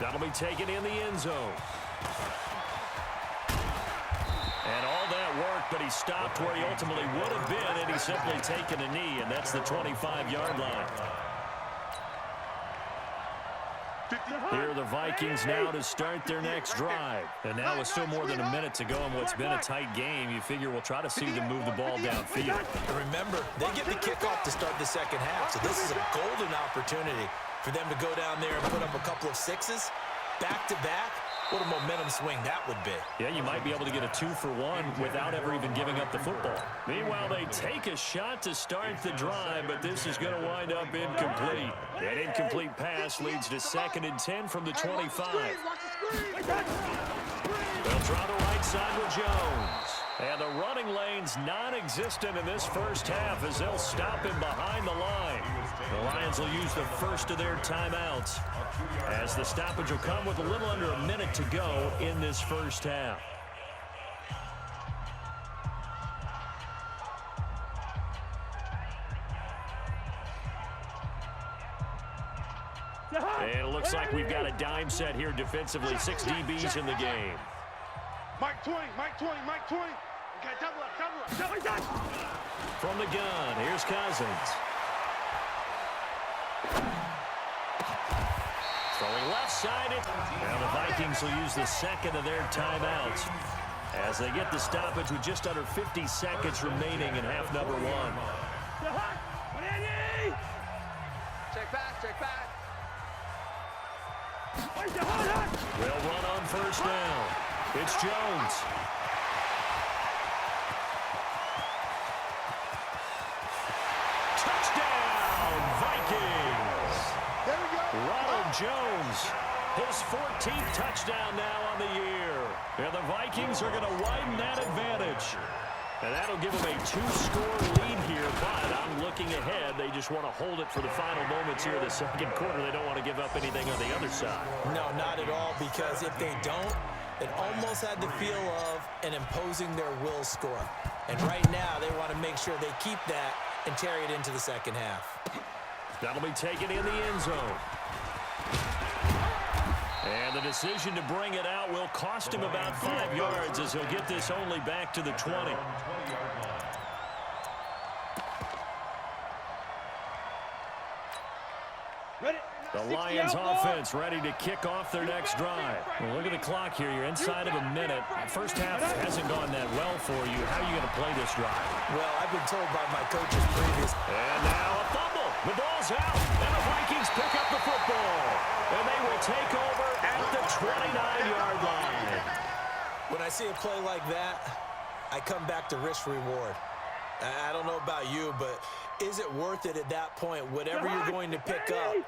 That'll be taken in the end zone. And all that work, but he stopped where he ultimately would have been, and he's simply taken a knee, and that's the 25-yard line. Here are the Vikings now to start their next drive. And now with still more than a minute to go in what's been a tight game, you figure we'll try to see them move the ball downfield. Remember, they get the kickoff to start the second half, so this is a golden opportunity for them to go down there and put up a couple of sixes back-to-back. What a momentum swing that would be. Yeah, you might be able to get a 2-for-1 without ever even giving up the football. Meanwhile, they take a shot to start the drive, but this is going to wind up incomplete. An incomplete pass leads to 2nd and 10 from the 25. They'll try the right side with Jones. And the running lane's non-existent in this first half as they'll stop him behind the line. The Lions will use the first of their timeouts as the stoppage will come with a little under a minute to go in this first half. And it looks like we've got a dime set here defensively. 6 DBs in the game. Mike 20, Mike 20, Mike 20. Okay, double up. From the gun, here's Cousins. Throwing left-sided. Now the Vikings will use the second of their timeouts as they get the stoppage with just under 50 seconds remaining in half number 1. Check back. They'll run on first down. It's Jones. Touchdown, Vikings. There we go. Ronald Jones, his 14th touchdown now on the year. And the Vikings are going to widen that advantage. And that'll give them a 2-score lead here, but I'm looking ahead. They just want to hold it for the final moments here of the second quarter. They don't want to give up anything on the other side. No, not at all, because if they don't, it almost had the feel of an imposing their will score. And right now, they want to make sure they keep that and carry it into the second half. That'll be taken in the end zone. And the decision to bring it out will cost him about 5 yards as he'll get this only back to the 20. The Lions offense ready to kick off their next drive. Well, look at the clock here. You're inside of a minute. First half hasn't gone that well for you. How are you going to play this drive? Well, I've been told by my coaches previous. And now a fumble. The ball's out. And the Vikings pick up the football. And they will take over at the 29-yard line. When I see a play like that, I come back to risk-reward. I don't know about you, but is it worth it at that point, whatever you're going to pick up,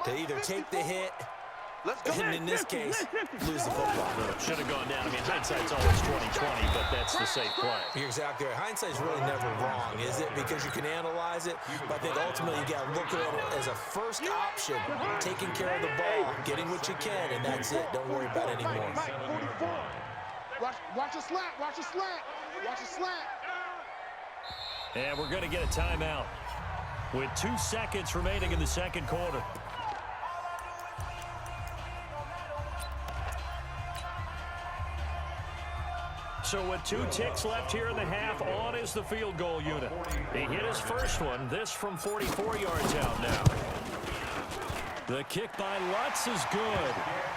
to either take the hit, and in this case, lose the football? Should have gone down. I mean, hindsight's always 20/20, but that's the safe play. You're exactly right. Hindsight's really never wrong, is it? Because you can analyze it, but I think ultimately you got to look at it as a first option, taking care of the ball, getting what you can, and that's it. Don't worry about it anymore. Watch a slant, watch a slant, watch a slant. And we're going to get a timeout with 2 seconds remaining in the second quarter. So with 2 ticks left here in the half, on is the field goal unit. He hit his first one, this from 44 yards out now. The kick by Lutz is good,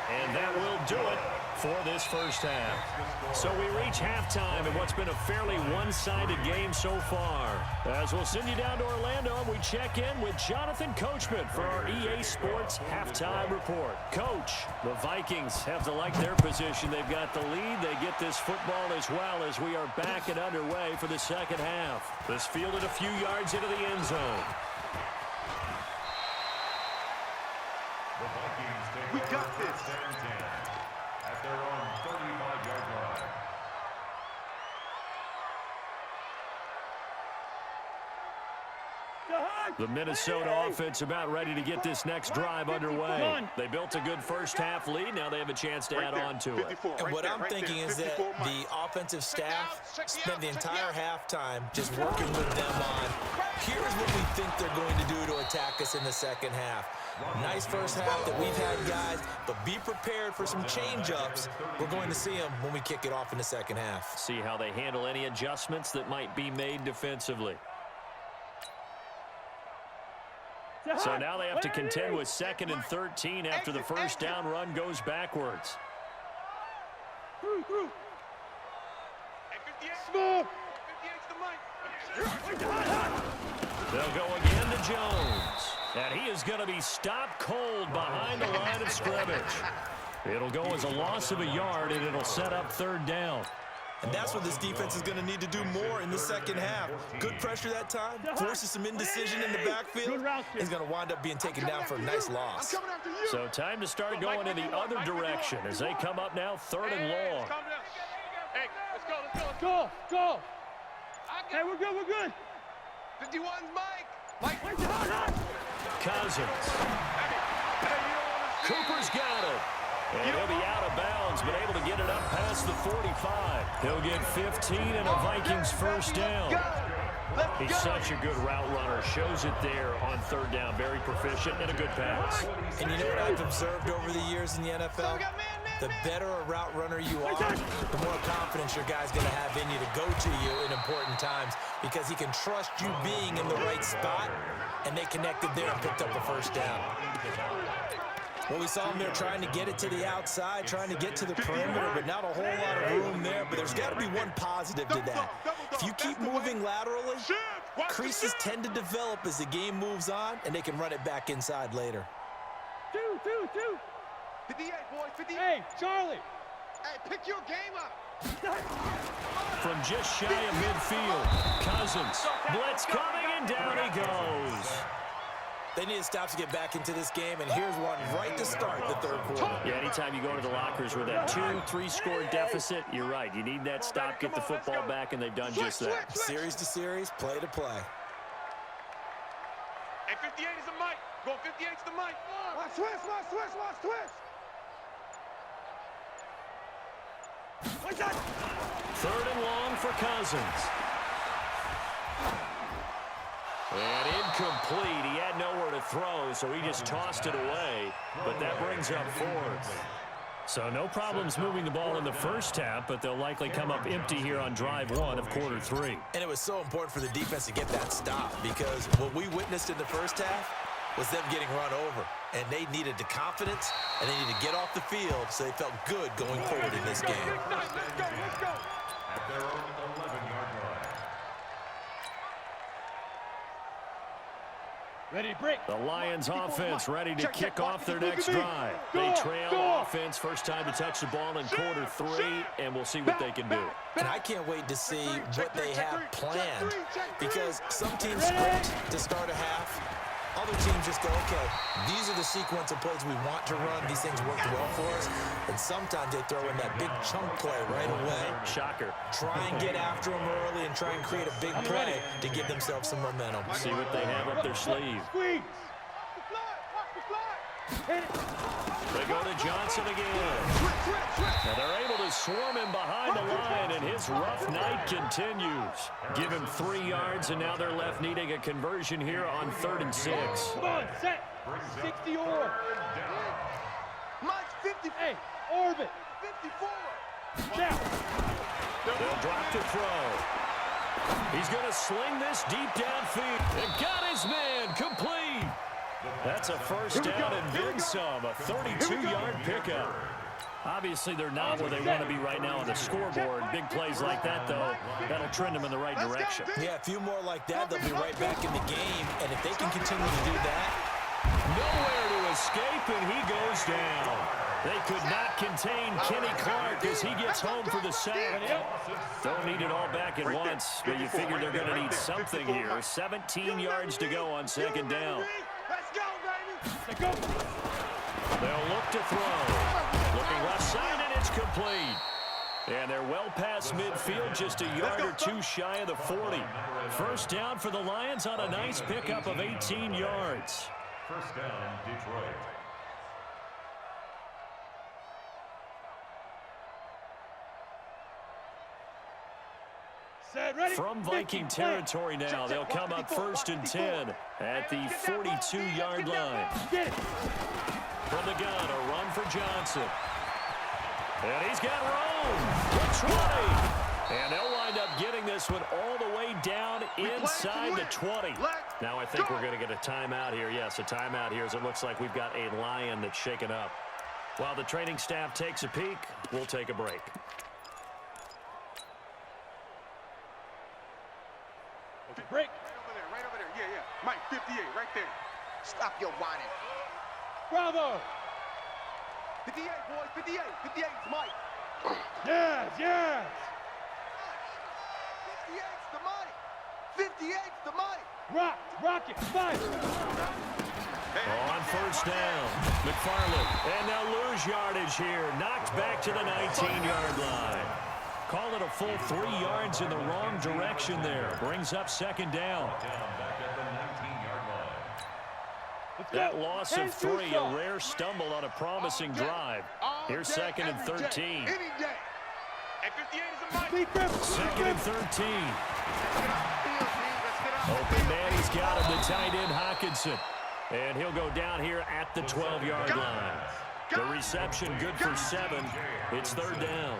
and that will do it for this first half. So we reach halftime in what's been a fairly one-sided game so far. As we'll send you down to Orlando, and we check in with Jonathan Coachman for our EA Sports Halftime Report. Coach, the Vikings have to like their position. They've got the lead. They get this football as well as we are back and underway for the second half. This fielded a few yards into the end zone. We got this. 7-10 at their own 35-yard line. The Minnesota offense about ready to get this next drive underway. They built a good first half lead. Now they have a chance to add on to it. And what I'm thinking is that the offensive staff spent the entire halftime just working with them on, here's what we think they're going to do to attack us in the second half. Nice first half that we've had, guys, but be prepared for some change-ups. We're going to see them when we kick it off in the second half. See how they handle any adjustments that might be made defensively. So now they have to contend with 2nd and 13 after the first down run goes backwards. They'll go again to Jones. And he is going to be stopped cold behind the line of scrimmage. It'll go as a loss of a yard, and it'll set up 3rd down. And that's what this defense is going to need to do more in the second half. Good pressure that time, forces some indecision in the backfield. He's going to wind up being taken down for a nice loss. So time to start going in the other direction as they come up now 3rd and long. Hey, let's go. Go. Hey, we're good. 51's Mike. Cousins. Cooper's got it. And he'll be out of bounds, but able to get it up past the 45. He'll get 15 and a Vikings first down. He's such a good route runner. Shows it there on 3rd down. Very proficient and a good pass. And you know what I've observed over the years in the NFL? The better a route runner you are, the more confidence your guy's going to have in you to go to you in important times because he can trust you being in the right spot, and they connected there and picked up the first down. Well, we saw him there trying to get it to the outside, trying to get to the perimeter, but not a whole lot of room there. But there's got to be one positive to that. If you keep moving laterally, creases tend to develop as the game moves on, and they can run it back inside later. 58, boys, 58. Hey, Charlie. Hey, pick your game up. From just shy of midfield, Cousins. Blitz coming, and down he goes. They need to stop to get back into this game, and here's one right to start the 3rd quarter. Yeah, anytime you go to the lockers with that 2-3 score deficit, you're right. You need that stop, get the football back, and they've done just that. Series to series, play to play. Hey, 58 is the mic. Go 58's the mic. Watch twist. 3rd and long for Cousins. And incomplete. He had nowhere to throw, so he just tossed it away. But that brings up 4th. So no problems moving the ball in the first half, but they'll likely come up empty here on drive 1 of quarter 3. And it was so important for the defense to get that stop because what we witnessed in the first half was them getting run over. And they needed the confidence, and they needed to get off the field so they felt good going forward in this game. Let's go. At their own 11-yard line. Ready to break. The Lions offense ready to kick off their next drive. They trail offense, first time to touch the ball in quarter 3, and we'll see what they can do. And I can't wait to see what they have planned because some teams script to start a half. Other teams just go, okay, these are the sequence of plays we want to run. These things worked well for us. And sometimes they throw in that big chunk play right away. Shocker. Try and get after them early and try and create a big play to give themselves some momentum. See what they have up their sleeve. They go to Johnson again. Now they're able to swarm him behind the line, and his rough night continues. Give him 3 yards, and now they're left needing a conversion here on 3rd and 6. Come on, set. 60 or. Mike's 50. Hey, orbit. 54. Down. They'll drop to throw. He's going to sling this deep downfield. And got his man complete. That's a first down and then some, a 32-yard pickup. Obviously, they're not where they want to be right now on the scoreboard. Big plays like that, though, that'll trend them in the right direction. Yeah, a few more like that, they'll be right back in the game. And if they can continue to do that, nowhere to escape, and he goes down. They could not contain Kenny Clark as he gets home for the sack. Don't need it all back at once, but you figure they're going to need something here. 17 yards to go on 2nd down. Let's go, baby. Let's go. They'll look to throw. Looking left side, and it's complete. And they're well past midfield, just a yard or two shy of the 40. First down for the Lions on a nice pickup of 18 yards. First down, Detroit. From Viking territory now, they'll come up 1st and 10 at the 42-yard line. From the gun, a run for Johnson. And he's got room. The 20. And they'll wind up getting this one all the way down inside the 20. Now I think we're going to get a timeout here. Yes, a timeout here as it looks like we've got a Lion that's shaken up. While the training staff takes a peek, we'll take a break. Okay, break. Right over there. Yeah. Mike, 58, right there. Stop your whining. Bravo. 58, boys, 58. 58 is Mike. Yes. 58's the money. 58's the money. Rock it. Five. On first down, McFarland. And they'll lose yardage here. Knocked back to the 19-yard line. Call it a full 3 yards in the wrong direction there. Brings up second down. Back at the 19-yard line. That loss of 3, a rare stumble on a promising drive. Here's 2nd and 13. Any day. And 58 is a Mike. 2nd and 13. Open man, he's got him, the tight end Hockenson. And he'll go down here at the 12-yard line. The reception good for 7. It's 3rd down.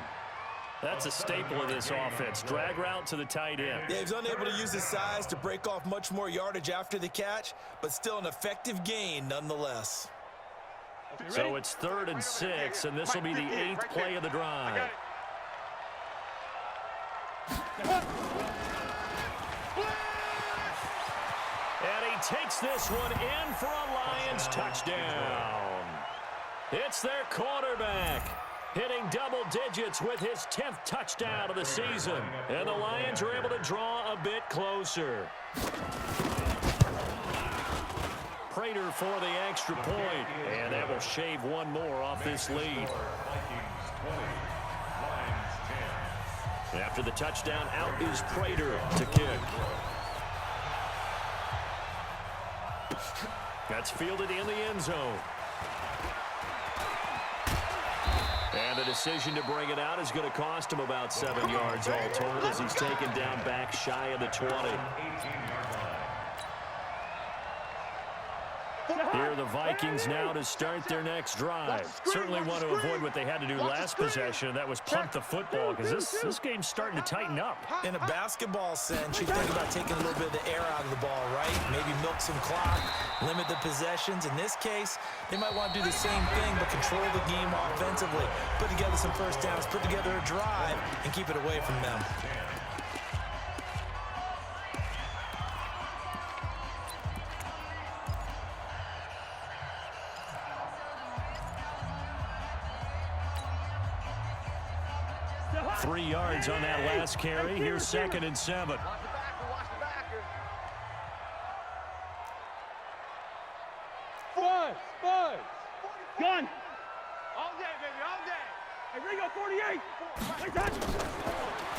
That's a staple of this offense. Drag route to the tight end. Yeah, he's unable to use his size to break off much more yardage after the catch, but still an effective gain nonetheless. So it's 3rd and 6, and this will be the 8th play of the drive. And he takes this one in for a Lions touchdown. It's their quarterback, hitting double digits with his 10th touchdown of the season. And the Lions are able to draw a bit closer. Prater for the extra point, and that will shave one more off this lead. Vikings 20, Lions 10. After the touchdown, out is Prater to kick. That's fielded in the end zone. And the decision to bring it out is going to cost him about 7 yards all told as he's taken down back shy of the 20. 18-yard line. Here are the Vikings now to start their next drive. Certainly want to avoid what they had to do last possession. That was punt the football because this game's starting to tighten up. In a basketball sense, you think about taking a little bit of the air out of the ball, right? Maybe milk some clock, limit the possessions. In this case, they might want to do the same thing but control the game offensively. Put together some first downs, put together a drive, and keep it away from them. 3 yards on that last carry. Here's 2nd and 7. Watch the backer. Five. Gun. All day, baby, all day. Hey, Ringo, 48.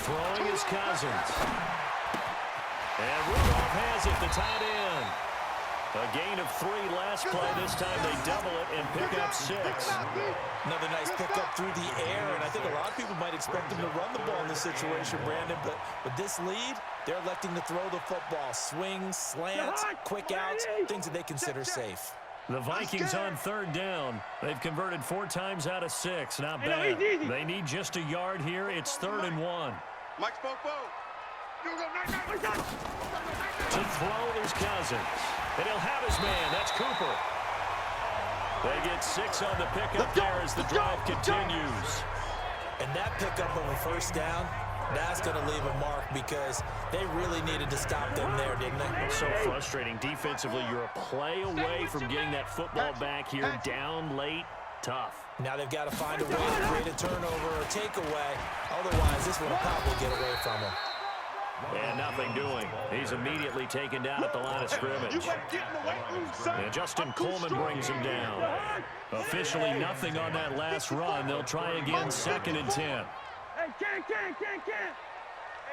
Throwing his Cousins. And Rudolph has it, the tight end. A gain of 3 last play. This time they double it and pick up 6. Another nice pickup through the air, and I think a lot of people might expect them to run the ball in this situation, Brandon, but with this lead, they're electing to throw the football. Swings, slants, quick outs, things that they consider safe. The Vikings on 3rd down. They've converted 4 times out of 6. Not bad. They need just a yard here. It's 3rd and 1. Mike Spopo. To throw is Cousins. And he'll have his man. That's Cooper. They get 6 on the pickup there as the drive continues. And that pickup of a first down, that's going to leave a mark because they really needed to stop them there, didn't they? So frustrating. Defensively, you're a play away from getting that football back here. Down late, tough. Now they've got to find a way to create a turnover or takeaway. Otherwise, this one will probably get away from them. And nothing doing. He's immediately taken down at the line of scrimmage. And Justin Coleman brings him down. Officially nothing on that last run. They'll try again, 2nd and 10. Hey, can. Hey,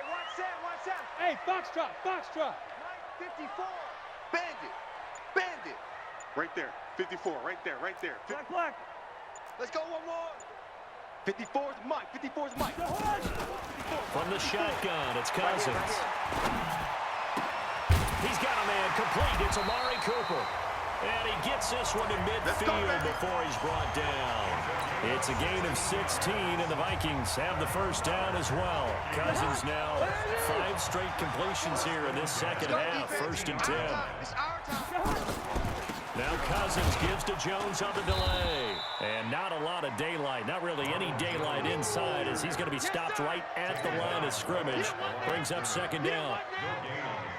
watch that. Hey, foxtrot. Mike, 54. Bandit. Right there. 54. Right there. Black. Let's go one more. 54's Mike. From the shotgun, it's Cousins. He's got a man complete. It's Amari Cooper. And he gets this one to midfield before he's brought down. It's a gain of 16, and the Vikings have the first down as well. Cousins now 5 straight completions here in this second half. 1st and 10. It's our time. Now Cousins gives to Jones on the delay. And not a lot of daylight. Not really any daylight inside as he's going to be stopped right at the line of scrimmage. Brings up 2nd down.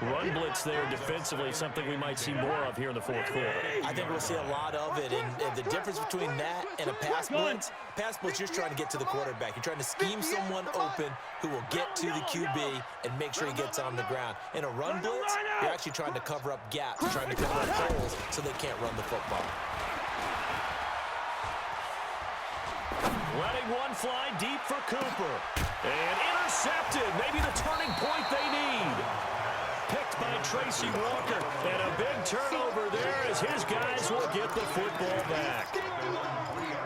Run blitz there defensively, something we might see more of here in the 4th quarter. I think we'll see a lot of it, and the difference between that and a pass blitz, you're trying to get to the quarterback. You're trying to scheme someone open who will get to the QB and make sure he gets on the ground. In a run blitz, you're actually trying to cover up gaps. You're trying to cover up holes so they can't run the football. Letting one fly deep for Cooper. And intercepted. Maybe the turning point they need. Picked by Tracy Walker. And a big turnover there as his guys will get the football back.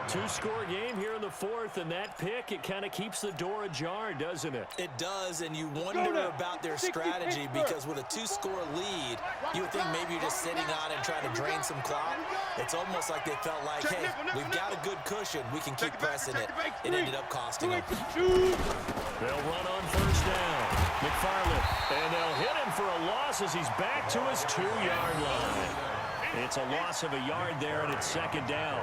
2-score game here in the 4th, and that pick, it kind of keeps the door ajar, doesn't it? It does, and you wonder about their strategy because with a 2-score lead, you would think maybe you're just sitting on and trying to drain some clock. It's almost like they felt like, hey, we've got a good cushion. We can keep pressing it. It ended up costing them. They'll run on 1st down. McFarland, and they'll hit him for a loss as he's back to his 2-yard line. It's a loss of a yard there, and it's 2nd down.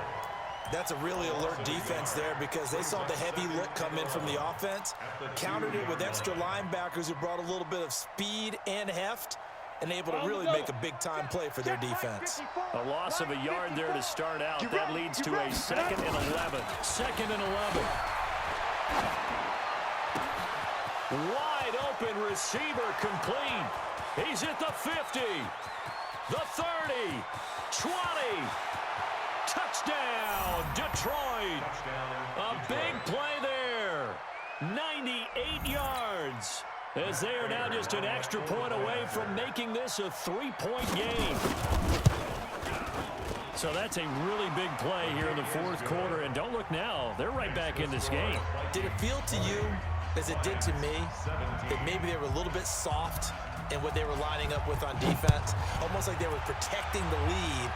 That's a really alert defense there because they saw the heavy look come in from the offense, countered it with extra linebackers who brought a little bit of speed and heft, and able to really make a big-time play for their defense. A loss of a yard there to start out. That leads to a 2nd and 11. 2nd and 11. Wide open receiver complete. He's at the 50, the 30, 20. Touchdown, Detroit. A big play there. 98 yards. As they are now just an extra point away from making this a 3-point game. So that's a really big play here in the 4th quarter. And don't look now, they're right back in this game. Did it feel to you, as it did to me, that maybe they were a little bit soft in what they were lining up with on defense? Almost like they were protecting the lead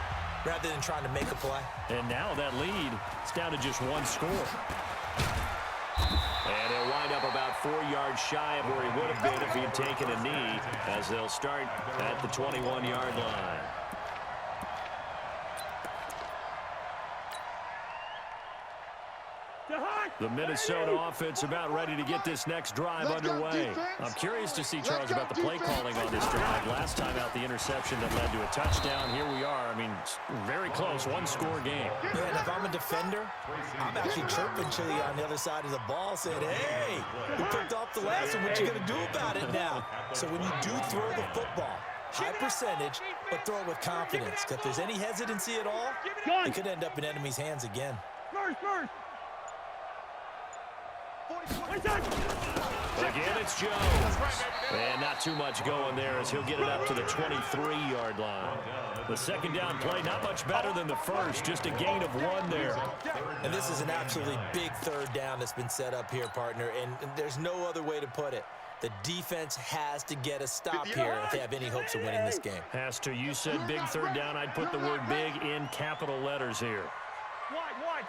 rather than trying to make a play. And now that lead is down to just 1 score. And he'll wind up about 4 yards shy of where he would have been if he had taken a knee, as they'll start at the 21-yard line. The Minnesota offense about ready to get this next drive underway. I'm curious to see, Charles, about the play calling on this drive. Last time out, the interception that led to a touchdown. Here we are. I mean, very close, 1-score game. Man, if I'm a defender, I'm actually chirping Chili on the other side of the ball saying, hey, we picked off the last one. What you going to do about it now? So when you do throw the football, high percentage, but throw it with confidence. If there's any hesitancy at all, it could end up in enemy's hands again. First. Again, it's Jones. And not too much going there as he'll get it up to the 23-yard line. The 2nd down play, not much better than the first, just a gain of 1 there. And this is an absolutely big 3rd down that's been set up here, partner, and there's no other way to put it. The defense has to get a stop here if they have any hopes of winning this game. Has to. You said big 3rd down. I'd put the word big in capital letters here. Wide.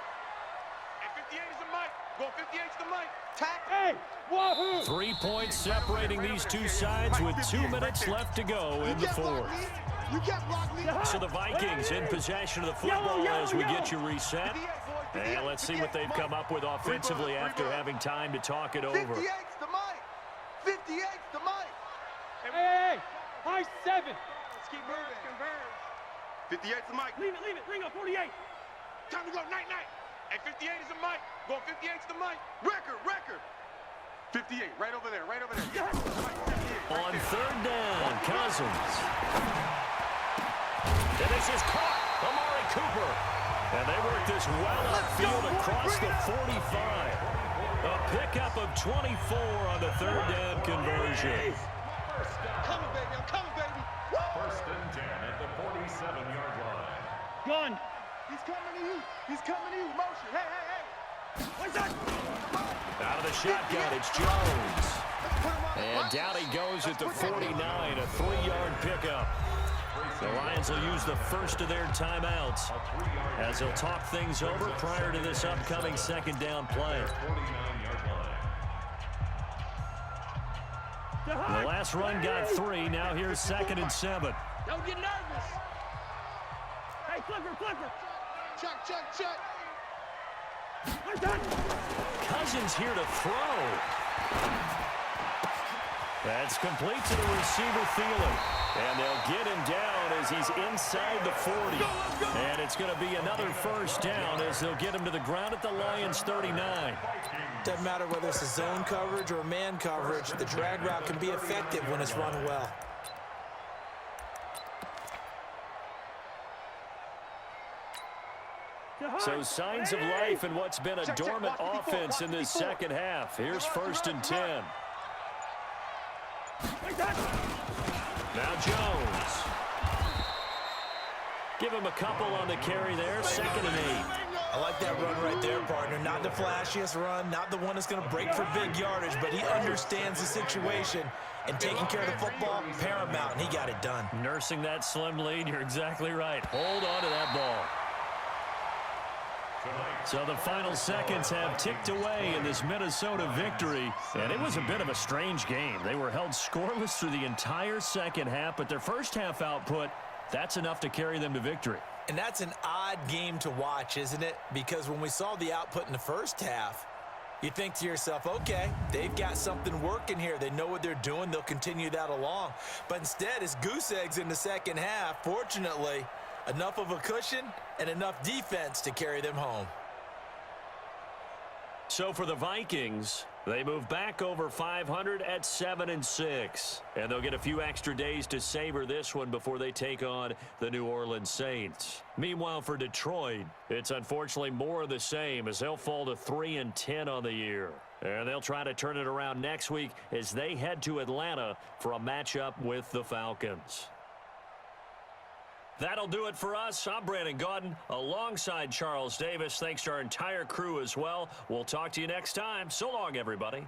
And 58 is the mic. Go 58's the mic. Hey, wahoo! 3 points separating these two sides with 2 minutes left to go in the 4th. So the Vikings in possession of the football as we get you reset. And let's see what they've come up with offensively after having time to talk it over. 58's the mic. 58's the mic. Hey, high 7. Let's keep moving. 58's the mic. Leave it. Ring up 48. Time to go. Night. And 58 is the mic. Go 58's the mic. Record. 58, right over there. Yes. On 3rd down, Cousins. And this is caught. Amari Cooper. And they work this well upfield across the 45. A pickup of 24 on the third down conversion. Coming, baby. I'm coming, baby. First and 10 at the 47-yard line. Gun. He's coming to you. He's coming to you. Motion. Hey, hey, hey. What's that? Out of the shotgun, it's Jones. And down he goes at the 49, a 3-yard pickup. The Lions will use the first of their timeouts as they'll talk things over prior to this upcoming second down play. 49-yard line. The last run got 3. Now here's 2nd and 7. Don't get nervous. Hey, flipper. Check, check, check. What's that? Cousins here to throw. That's complete to the receiver, Thielen. And they'll get him down as he's inside the 40. And it's going to be another first down as they'll get him to the ground at the Lions' 39. Doesn't matter whether it's a zone coverage or man coverage, the drag route can be effective when it's run well. So signs of life in what's been a dormant offense in this second half. Here's 1st and 10. Now Jones. Give him a couple on the carry there. 2nd and 8. I like that run right there, partner. Not the flashiest run, not the one that's going to break for big yardage, but he understands the situation, and taking care of the football, paramount, and he got it done. Nursing that slim lead, you're exactly right. Hold on to that ball. So the final seconds have ticked away in this Minnesota victory, and it was a bit of a strange game. They were held scoreless through the entire second half, but their first half output, that's enough to carry them to victory. And that's an odd game to watch, isn't it? Because when we saw the output in the first half, you think to yourself, okay, they've got something working here. They know what they're doing. They'll continue that along. But instead, it's goose eggs in the second half. Fortunately, enough of a cushion and enough defense to carry them home. So for the Vikings, they move back over 500 at 7-6. And they'll get a few extra days to savor this one before they take on the New Orleans Saints. Meanwhile, for Detroit, it's unfortunately more of the same as they'll fall to 3-10 on the year. And they'll try to turn it around next week as they head to Atlanta for a matchup with the Falcons. That'll do it for us. I'm Brandon Gaudin alongside Charles Davis. Thanks to our entire crew as well. We'll talk to you next time. So long, everybody.